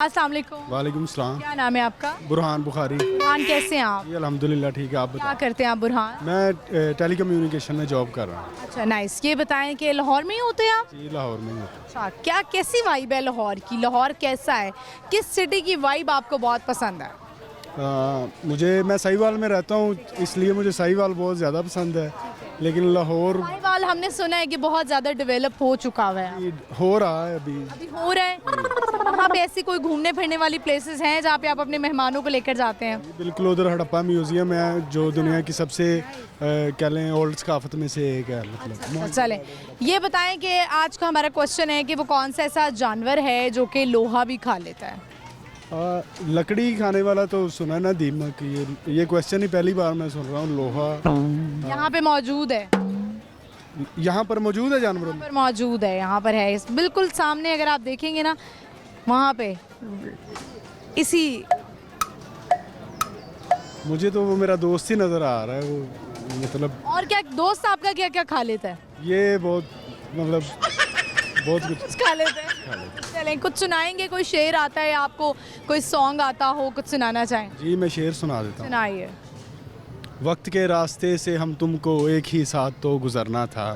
अस्सलाम वालेकुम। वालेकुम सलाम। क्या नाम है आपका? बुरहान बुखारी। बुरहान, कैसे हैं आप? जी अल्हम्दुलिल्लाह ठीक है। आप क्या बताएं। करते हैं आप बुरहान? मैं टेलीकम्युनिकेशन में जॉब कर रहा हूँ। अच्छा, नाइस। ये बताएं कि लाहौर में ही होते हैं आप? जी लाहौर में ही होता अच्छा, क्या कैसी वाइब है लाहौर की? लाहौर कैसा है? किस सिटी की वाइब आपको बहुत पसंद है? मैं सहीवाल में रहता हूँ, इसलिए मुझे सहीवाल बहुत ज़्यादा पसंद है। लेकिन लाहौर साहिवाल हमने सुना है कि बहुत ज़्यादा डेवलप हो चुका हुआ है। हो रहा है अभी। अभी हो रहा है? वहाँ पे ऐसी कोई घूमने फिरने वाली प्लेसेस हैं जहाँ पे आप अपने मेहमानों को लेकर जाते हैं? बिल्कुल, उधर हड़प्पा म्यूज़ियम है जो दुनिया की सबसे कह लें ओल्ड सकाफत में से एक है। मतलब चलें, ये बताएं कि आज का हमारा क्वेश्चन है कि वो कौन सा ऐसा जानवर है जो कि लोहा भी खा लेता है? लकड़ी खाने वाला तो सुना ना, दीमक। ये क्वेश्चन ही पहली बार मैं सुन रहा हूँ। लोहा यहाँ पे मौजूद है। यहाँ पर मौजूद है जानवरों में? पर मौजूद है, यहाँ पर है, इस बिल्कुल सामने अगर आप देखेंगे ना, वहाँ पे इसी। मुझे तो वो मेरा दोस्त ही नज़र आ रहा है। वो मतलब और क्या दोस्त आपका क्या क्या खा लेता है? ये बहुत मतलब बहुत कुछ खा लेते हैं। चलें, कुछ सुनाएंगे? कोई शेर आता है आपको? कोई सॉन्ग आता हो, कुछ सुनाना चाहें? जी मैं शेर सुना देता हूँ। सुनाइए। वक्त के रास्ते से हम तुमको एक ही साथ तो गुजरना था,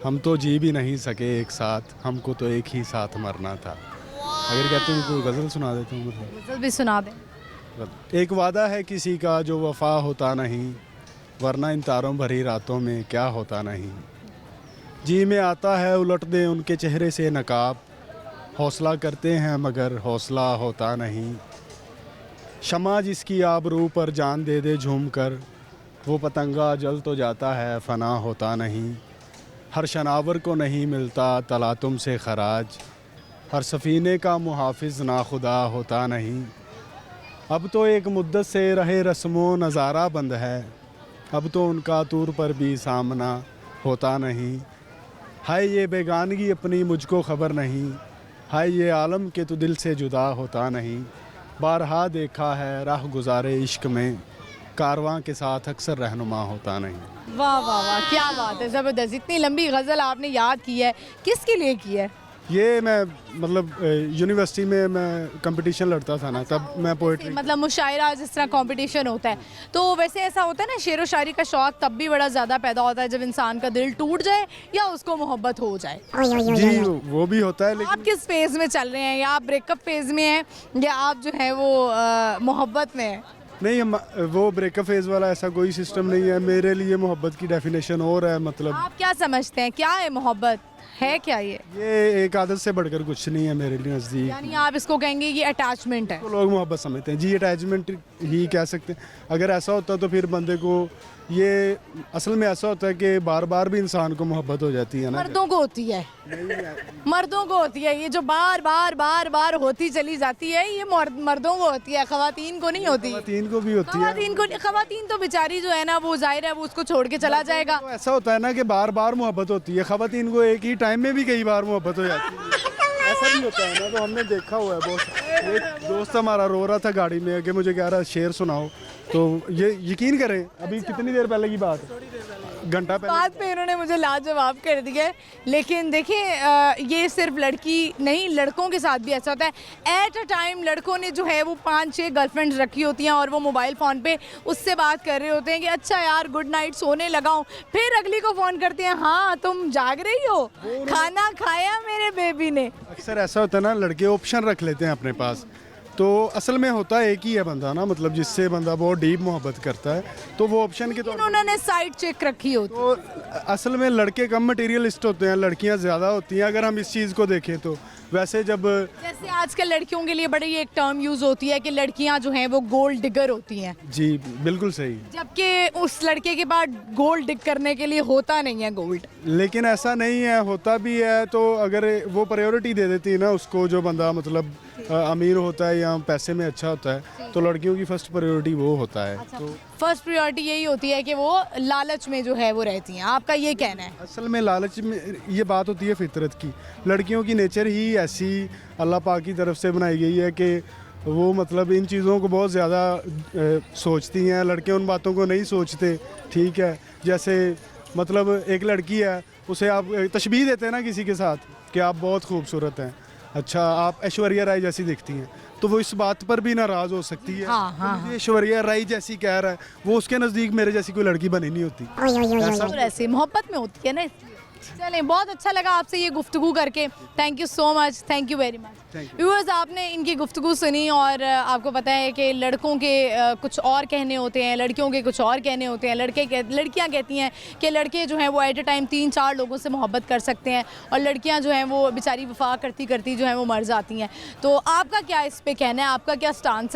हम तो जी भी नहीं सके एक साथ, हमको तो एक ही साथ मरना था। अगर कहते हैं कोई गज़ल सुना देता हूँ। मतलब गज़ल भी सुना दें। एक वादा है किसी का जो वफा होता नहीं, वरना इन तारों भरी रातों में क्या होता नहीं। जी में आता है उलट दें उनके चेहरे से नकाब, हौसला करते हैं मगर हौसला होता नहीं। शमा जिसकी आबरू पर जान दे दे झूम कर, वो पतंगा जल तो जाता है फना होता नहीं। हर शनावर को नहीं मिलता तला तुम से खराज, हर सफ़ीने का मुहाफिज नाखुदा होता नहीं। अब तो एक मुद्दत से रहे रस्मो नज़ारा बंद है, अब तो उनका तूर पर भी सामना होता नहीं। हाय ये बेगानगी अपनी मुझको ख़बर नहीं, हाय ये आलम के तो दिल से जुदा होता नहीं। बारहा देखा है राह गुजारे इश्क में, कारवां के साथ अक्सर रहनुमा होता नहीं। वाह वाह वाह, क्या बात है, ज़बरदस्त। इतनी लंबी गज़ल आपने याद की है, किसके लिए की है? ये मैं मतलब यूनिवर्सिटी में मैं कंपटीशन लड़ता था ना, तब मैं पोइट्री मतलब मुशायरा जिस तरह कंपटीशन होता है, तो वैसे ऐसा होता है ना, शेर व शायरी का शौक तब भी बड़ा ज़्यादा पैदा होता है जब इंसान का दिल टूट जाए या उसको मोहब्बत हो जाए। जी वो भी होता है। आप लेकिन किस फेज़ में चल रहे हैं? या आप ब्रेकअप फेज़ में हैं या आप जो है वो मोहब्बत में हैं? नहीं, वो ब्रेकअप फेज वाला ऐसा कोई सिस्टम नहीं है। मेरे लिए मोहब्बत की डेफिनेशन और है। मतलब आप क्या समझते हैं, क्या है मोहब्बत, है क्या ये एक आदत से बढ़कर कुछ नहीं है मेरे लिए नज़दीक। यानी आप इसको कहेंगे ये अटैचमेंट है? तो लोग मोहब्बत समझते हैं जी, अटैचमेंट ही कह सकते हैं। अगर ऐसा होता तो फिर बंदे को ये असल में ऐसा होता है कि बार बार भी इंसान को मोहब्बत हो जाती है ना। मर्दों को होती है, मर्दों को होती है, ये जो बार बार बार बार होती चली जाती है, ये मर्दों को होती है, खवातीन को नहीं होती। खवातीन को भी होती है। खवातीन तो बेचारी जो है ना, वो जाहिर है वो उसको छोड़ के चला जाएगा। तो ऐसा होता है ना कि बार बार मोहब्बत होती है, खवातीन को एक ही टाइम में भी कई बार मोहब्बत हो जाती है। ऐसा भी होता है ना, तो हमने देखा हुआ है बहुत। एक दोस्त हमारा रो रहा था गाड़ी में कि मुझे कह रहा शेर सुनाओ, तो ये यकीन करें अभी कितनी देर पहले की बात है, घंटा पहले। बात पे इन्होंने मुझे लाजवाब कर दिया है। लेकिन देखिए, ये सिर्फ लड़की नहीं, लड़कों के साथ भी ऐसा होता है। एट अ टाइम लड़कों ने जो है वो 5-6 गर्लफ्रेंड्स रखी होती हैं और वो मोबाइल फ़ोन पे उससे बात कर रहे होते हैं कि अच्छा यार गुड नाइट, सोने लगाऊं। फिर अगली को फ़ोन करते हैं, हाँ तुम जाग रही हो, खाना खाया मेरे बेबी ने। अक्सर ऐसा होता है ना, लड़के ऑप्शन रख लेते हैं अपने पास। तो असल में होता एक ही है बंदा ना, मतलब जिससे बंदा बहुत डीप मोहब्बत करता है, तो वो ऑप्शन के तौर उन्होंने साइड चेक रखी होती। तो असल में लड़के कम मटेरियलिस्ट होते हैं, लड़कियां ज़्यादा होती हैं अगर हम इस चीज़ को देखें तो। वैसे जब जैसे आजकल लड़कियों के लिए बड़ी एक टर्म यूज़ होती है कि लड़कियां जो हैं वो गोल्ड डिगर होती हैं। जी बिल्कुल सही। जबकि उस लड़के के बाद गोल्ड डिग करने के लिए होता नहीं है गोल्ड। लेकिन ऐसा नहीं है, होता भी है। तो अगर वो प्रायोरिटी दे देती है ना उसको, जो बंदा मतलब अमीर होता है या पैसे में अच्छा होता है, तो लड़कियों की फर्स्ट प्रायोरिटी वो होता है। अच्छा, तो फर्स्ट प्रायोरिटी यही होती है कि वो लालच में जो है वो रहती हैं, आपका ये कहना है? असल में लालच में ये बात होती है फितरत की। लड़कियों की नेचर ही ऐसी अल्लाह पाक की तरफ से बनाई गई है कि वो मतलब इन चीज़ों को बहुत ज़्यादा सोचती हैं। लड़के उन बातों को नहीं सोचते। ठीक है, जैसे मतलब एक लड़की है, उसे आप तशबीह देते हैं ना किसी के साथ कि आप बहुत खूबसूरत हैं, अच्छा आप ऐश्वर्या राय जैसी दिखती हैं, तो वो इस बात पर भी नाराज़ हो सकती है। हाँ, हाँ, तो मुझे ऐश्वर्या राय जैसी कह रहा है, वो उसके नज़दीक मेरे जैसी कोई लड़की बनी नहीं होती। और ऐसे मोहब्बत में होती है ना इसलिए। चलें, बहुत अच्छा लगा आपसे ये गुफ्तगू करके। Thank you so much, thank you very much. Thank you. Viewers, आपने इनकी गुफ्तगू सुनी और आपको पता है कि लड़कों के कुछ और कहने होते हैं, लड़कियों के कुछ और कहने होते हैं। लड़कियां कहती हैं कि लड़के जो हैं वो एट ए टाइम 3-4 लोगों से मोहब्बत कर सकते हैं, और लड़कियां जो हैं वो बेचारी वफा करती करती जो हैं वो मर जाती हैं। तो आपका क्या इस पे कहना है, आपका क्या स्टांस है?